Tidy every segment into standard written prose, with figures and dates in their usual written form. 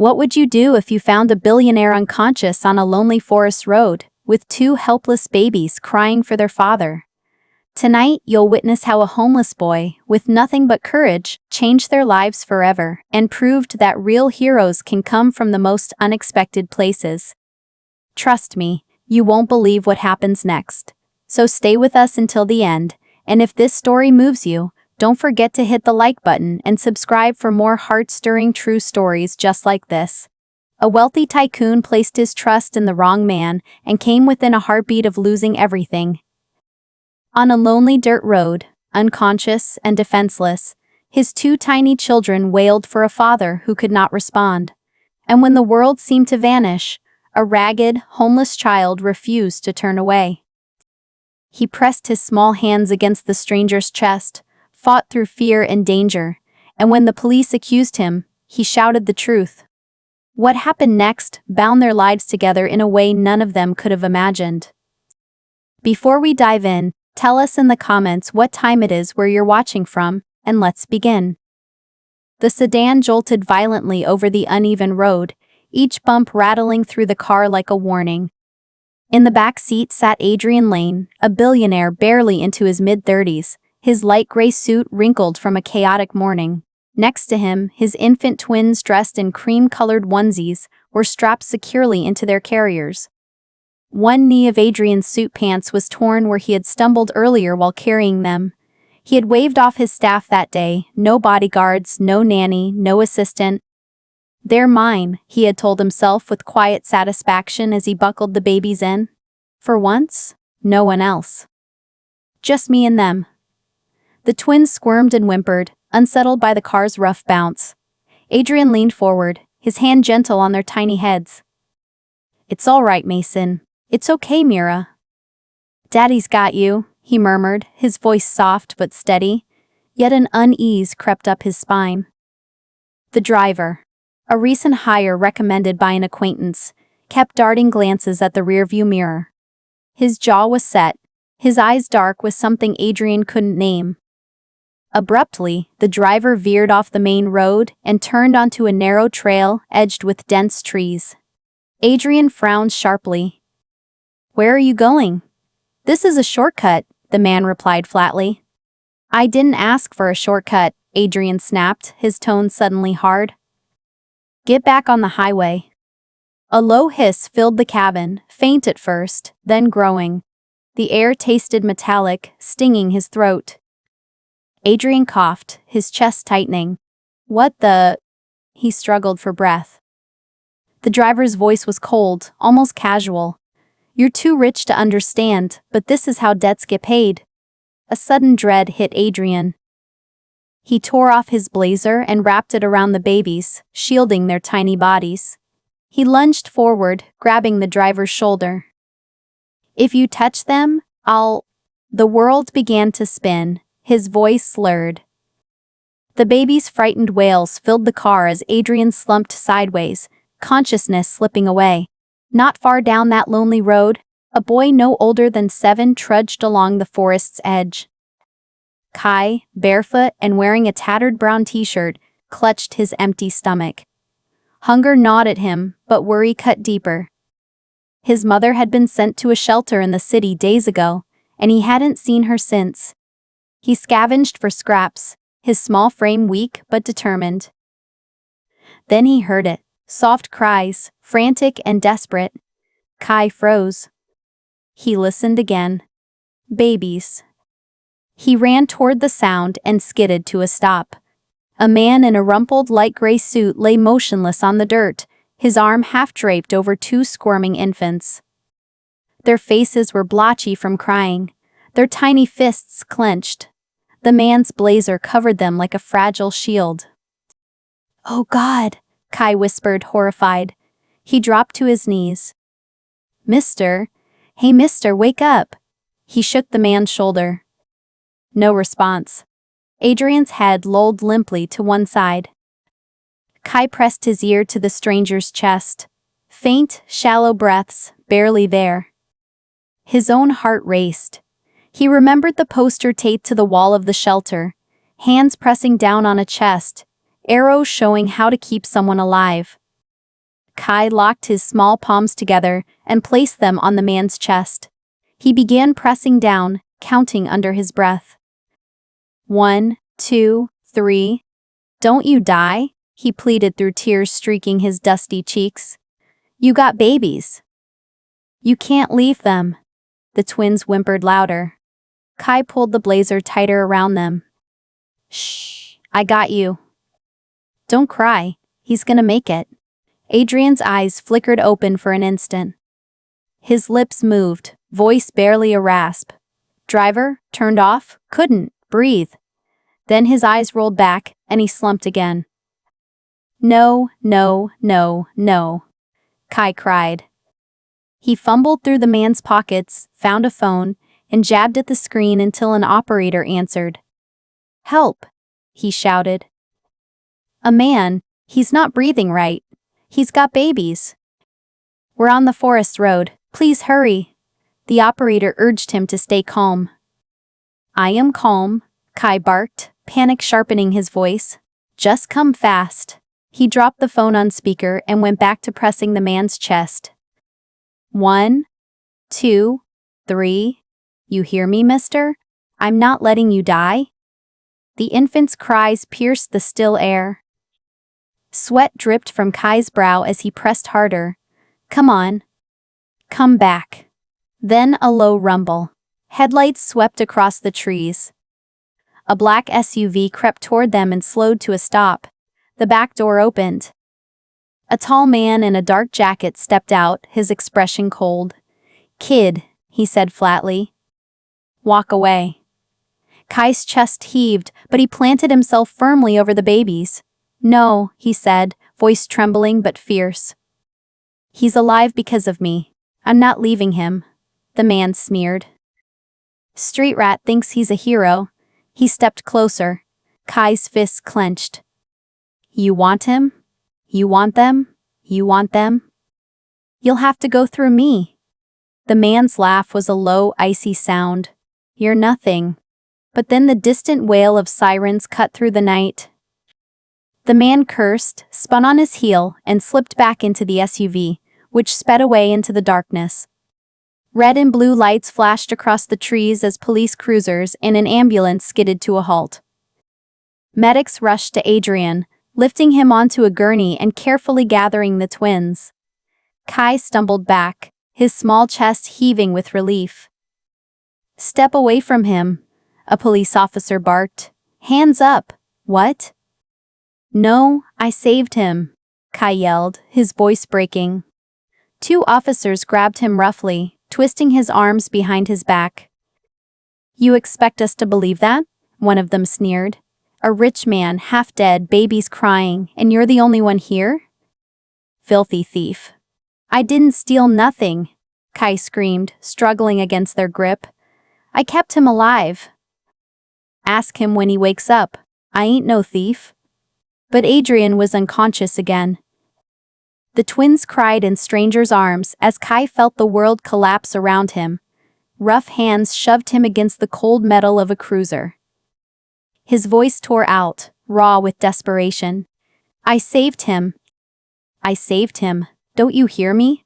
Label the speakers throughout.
Speaker 1: What would you do if you found a billionaire unconscious on a lonely forest road, with two helpless babies crying for their father? Tonight, you'll witness how a homeless boy, with nothing but courage, changed their lives forever and proved that real heroes can come from the most unexpected places. Trust me, you won't believe what happens next. So stay with us until the end, and if this story moves you, don't forget to hit the like button and subscribe for more heart-stirring true stories just like this. A wealthy tycoon placed his trust in the wrong man and came within a heartbeat of losing everything. On a lonely dirt road, unconscious and defenseless, his two tiny children wailed for a father who could not respond. And when the world seemed to vanish, a ragged, homeless child refused to turn away. He pressed his small hands against the stranger's chest, fought through fear and danger, and when the police accused him, he shouted the truth. What happened next bound their lives together in a way none of them could have imagined. Before we dive in, tell us in the comments what time it is where you're watching from, and let's begin. The sedan jolted violently over the uneven road, each bump rattling through the car like a warning. In the back seat sat Adrian Lane, a billionaire barely into his mid-30s, his light gray suit wrinkled from a chaotic morning. Next to him, his infant twins dressed in cream-colored onesies were strapped securely into their carriers. One knee of Adrian's suit pants was torn where he had stumbled earlier while carrying them. He had waved off his staff that day, no bodyguards, no nanny, no assistant. "They're mine," he had told himself with quiet satisfaction as he buckled the babies in. For once, no one else. Just me and them. The twins squirmed and whimpered, unsettled by the car's rough bounce. Adrian leaned forward, his hand gentle on their tiny heads. "It's all right, Mason. It's okay, Mira. Daddy's got you," he murmured, his voice soft but steady, yet an unease crept up his spine. The driver, a recent hire recommended by an acquaintance, kept darting glances at the rearview mirror. His jaw was set, his eyes dark with something Adrian couldn't name. Abruptly, the driver veered off the main road and turned onto a narrow trail edged with dense trees. Adrian frowned sharply. "Where are you going?" "This is a shortcut," the man replied flatly. "I didn't ask for a shortcut," Adrian snapped, his tone suddenly hard. "Get back on the highway." A low hiss filled the cabin, faint at first, then growing. The air tasted metallic, stinging his throat. Adrian coughed, his chest tightening. "What the—" He struggled for breath. The driver's voice was cold, almost casual. "You're too rich to understand, but this is how debts get paid." A sudden dread hit Adrian. He tore off his blazer and wrapped it around the babies, shielding their tiny bodies. He lunged forward, grabbing the driver's shoulder. "If you touch them, I'll—" The world began to spin, his voice slurred. The babies' frightened wails filled the car as Adrian slumped sideways, consciousness slipping away. Not far down that lonely road, a boy no older than 7 trudged along the forest's edge. Kai, barefoot and wearing a tattered brown t-shirt, clutched his empty stomach. Hunger gnawed at him, but worry cut deeper. His mother had been sent to a shelter in the city days ago, and he hadn't seen her since. He scavenged for scraps, his small frame weak but determined. Then he heard it, soft cries, frantic and desperate. Kai froze. He listened again. Babies. He ran toward the sound and skidded to a stop. A man in a rumpled light gray suit lay motionless on the dirt, his arm half draped over 2 squirming infants. Their faces were blotchy from crying, their tiny fists clenched. The man's blazer covered them like a fragile shield. "Oh God," Kai whispered, horrified. He dropped to his knees. "Mister, hey mister, wake up." He shook the man's shoulder. No response. Adrian's head lolled limply to one side. Kai pressed his ear to the stranger's chest. Faint, shallow breaths, barely there. His own heart raced. He remembered the poster taped to the wall of the shelter, hands pressing down on a chest, arrows showing how to keep someone alive. Kai locked his small palms together and placed them on the man's chest. He began pressing down, counting under his breath. 1, 2, 3. Don't you die? He pleaded through tears streaking his dusty cheeks. You got babies. You can't leave them. The twins whimpered louder. Kai pulled the blazer tighter around them. Shh, I got you. Don't cry, he's gonna make it. Adrian's eyes flickered open for an instant. His lips moved, voice barely a rasp. Driver, turned off, couldn't breathe. Then his eyes rolled back, and he slumped again. No, no, no, no, Kai cried. He fumbled through the man's pockets, found a phone, and jabbed at the screen until an operator answered. Help, he shouted. A man, he's not breathing right. He's got babies. We're on the forest road, please hurry. The operator urged him to stay calm. I am calm, Kai barked, panic sharpening his voice. Just come fast. He dropped the phone on speaker and went back to pressing the man's chest. 1, 2, 3. You hear me, mister? I'm not letting you die. The infant's cries pierced the still air. Sweat dripped from Kai's brow as he pressed harder. Come on. Come back. Then a low rumble. Headlights swept across the trees. A black SUV crept toward them and slowed to a stop. The back door opened. A tall man in a dark jacket stepped out, his expression cold. Kid, he said flatly. Walk away. Kai's chest heaved, but he planted himself firmly over the babies. No, he said, voice trembling but fierce. He's alive because of me. I'm not leaving him, the man sneered. Street rat thinks he's a hero. He stepped closer. Kai's fists clenched. You want him? You want them? You want them? You'll have to go through me. The man's laugh was a low, icy sound. You're nothing. But then the distant wail of sirens cut through the night. The man cursed, spun on his heel, and slipped back into the SUV, which sped away into the darkness. Red and blue lights flashed across the trees as police cruisers and an ambulance skidded to a halt. Medics rushed to Adrian, lifting him onto a gurney and carefully gathering the twins. Kai stumbled back, his small chest heaving with relief. Step away from him, a police officer barked. Hands up. What? No, I saved him, Kai yelled, his voice breaking. Two officers grabbed him roughly, twisting his arms behind his back. You expect us to believe that? One of them sneered. A rich man, half dead, babies crying, and you're the only one here? Filthy thief. I didn't steal nothing, Kai screamed, struggling against their grip. I kept him alive. Ask him when he wakes up. I ain't no thief. But Adrian was unconscious again. The twins cried in strangers' arms as Kai felt the world collapse around him. Rough hands shoved him against the cold metal of a cruiser. His voice tore out, raw with desperation. I saved him. I saved him. Don't you hear me?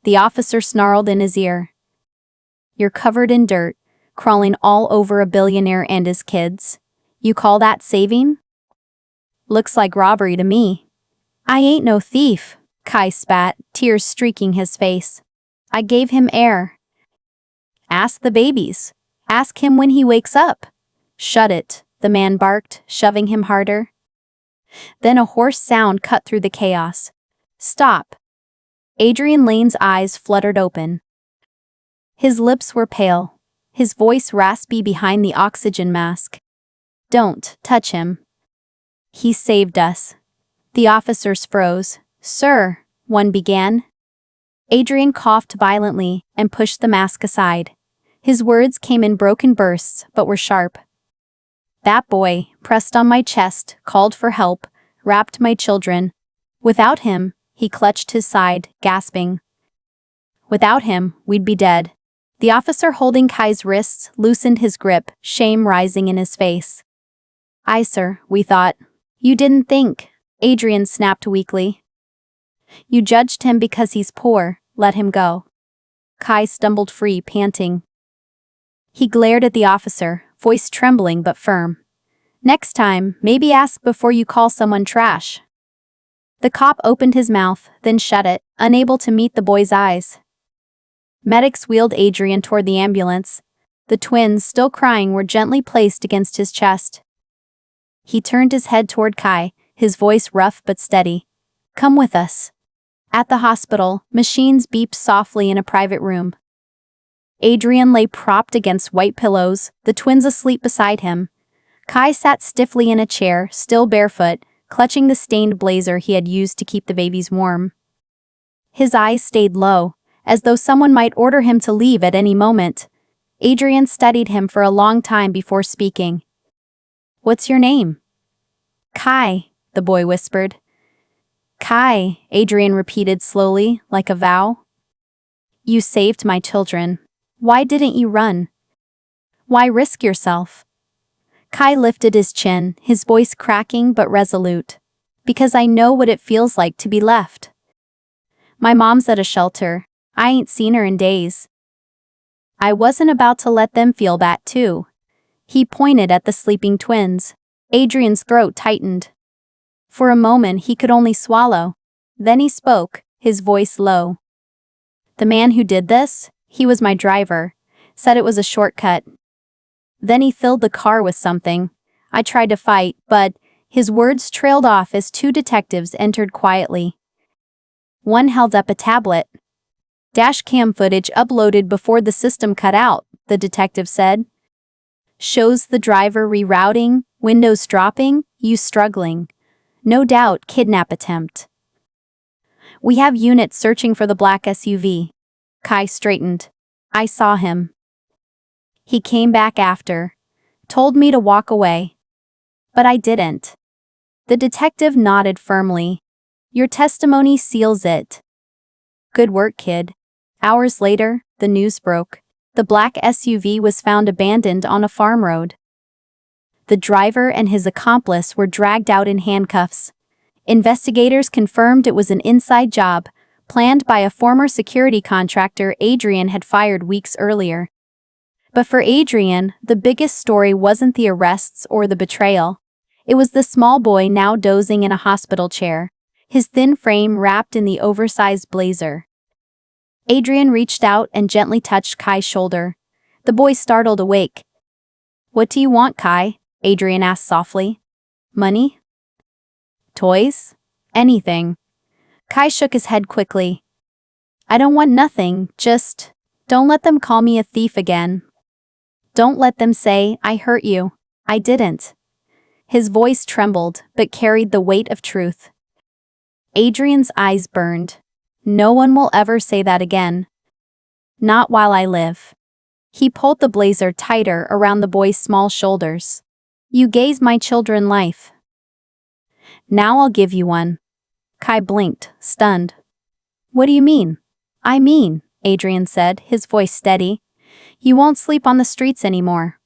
Speaker 1: The officer snarled in his ear. You're covered in dirt, crawling all over a billionaire and his kids. You call that saving? Looks like robbery to me. I ain't no thief, Kai spat, tears streaking his face. I gave him air. Ask the babies. Ask him when he wakes up. Shut it, the man barked, shoving him harder. Then a hoarse sound cut through the chaos. Stop. Adrian Lane's eyes fluttered open. His lips were pale, his voice raspy behind the oxygen mask. Don't touch him. He saved us. The officers froze. Sir, one began. Adrian coughed violently and pushed the mask aside. His words came in broken bursts but were sharp. That boy, pressed on my chest, called for help, wrapped my children. Without him, he clutched his side, gasping. Without him, we'd be dead. The officer holding Kai's wrists loosened his grip, shame rising in his face. Aye, sir, we thought. You didn't think, Adrian snapped weakly. You judged him because he's poor, let him go. Kai stumbled free, panting. He glared at the officer, voice trembling but firm. Next time, maybe ask before you call someone trash. The cop opened his mouth, then shut it, unable to meet the boy's eyes. Medics wheeled Adrian toward the ambulance. The twins, still crying, were gently placed against his chest. He turned his head toward Kai, his voice rough but steady. Come with us. At the hospital, machines beeped softly in a private room. Adrian lay propped against white pillows, the twins asleep beside him. Kai sat stiffly in a chair, still barefoot, clutching the stained blazer he had used to keep the babies warm. His eyes stayed low, as though someone might order him to leave at any moment. Adrian studied him for a long time before speaking. What's your name? Kai, the boy whispered. Kai, Adrian repeated slowly, like a vow. You saved my children. Why didn't you run? Why risk yourself? Kai lifted his chin, his voice cracking but resolute. Because I know what it feels like to be left. My mom's at a shelter. I ain't seen her in days. I wasn't about to let them feel that too. He pointed at the sleeping twins. Adrian's throat tightened. For a moment he could only swallow. Then he spoke, his voice low. The man who did this, he was my driver, said it was a shortcut. Then he filled the car with something. I tried to fight, but his words trailed off as two detectives entered quietly. One held up a tablet. Dash cam footage uploaded before the system cut out, the detective said. Shows the driver rerouting, windows dropping, you struggling. No doubt kidnap attempt. We have units searching for the black SUV. Kai straightened. I saw him. He came back after. Told me to walk away. But I didn't. The detective nodded firmly. Your testimony seals it. Good work, kid. Hours later, the news broke. The black SUV was found abandoned on a farm road. The driver and his accomplice were dragged out in handcuffs. Investigators confirmed it was an inside job, planned by a former security contractor Adrian had fired weeks earlier. But for Adrian, the biggest story wasn't the arrests or the betrayal. It was the small boy now dozing in a hospital chair, his thin frame wrapped in the oversized blazer. Adrian reached out and gently touched Kai's shoulder. The boy startled awake. What do you want, Kai? Adrian asked softly. Money? Toys? Anything. Kai shook his head quickly. I don't want nothing, just don't let them call me a thief again. Don't let them say I hurt you. I didn't. His voice trembled, but carried the weight of truth. Adrian's eyes burned. No one will ever say that again. Not while I live. He pulled the blazer tighter around the boy's small shoulders. You gave my children life. Now I'll give you one. Kai blinked, stunned. What do you mean? I mean, Adrian said, his voice steady. You won't sleep on the streets anymore.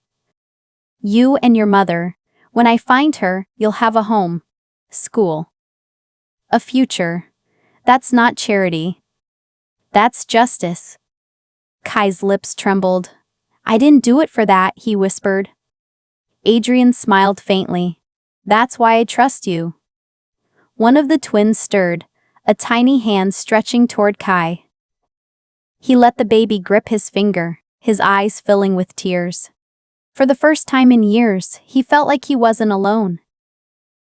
Speaker 1: You and your mother. When I find her, you'll have a home. School. A future. That's not charity. That's justice. Kai's lips trembled. I didn't do it for that, he whispered. Adrian smiled faintly. That's why I trust you. One of the twins stirred, a tiny hand stretching toward Kai. He let the baby grip his finger, his eyes filling with tears. For the first time in years, he felt like he wasn't alone.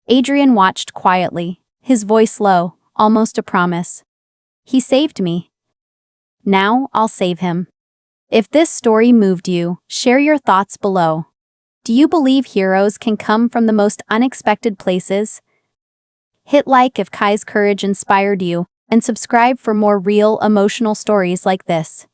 Speaker 1: Adrian watched quietly, his voice low, almost a promise. He saved me. Now I'll save him. If this story moved you, share your thoughts below. Do you believe heroes can come from the most unexpected places? Hit like if Kai's courage inspired you, and subscribe for more real, emotional stories like this.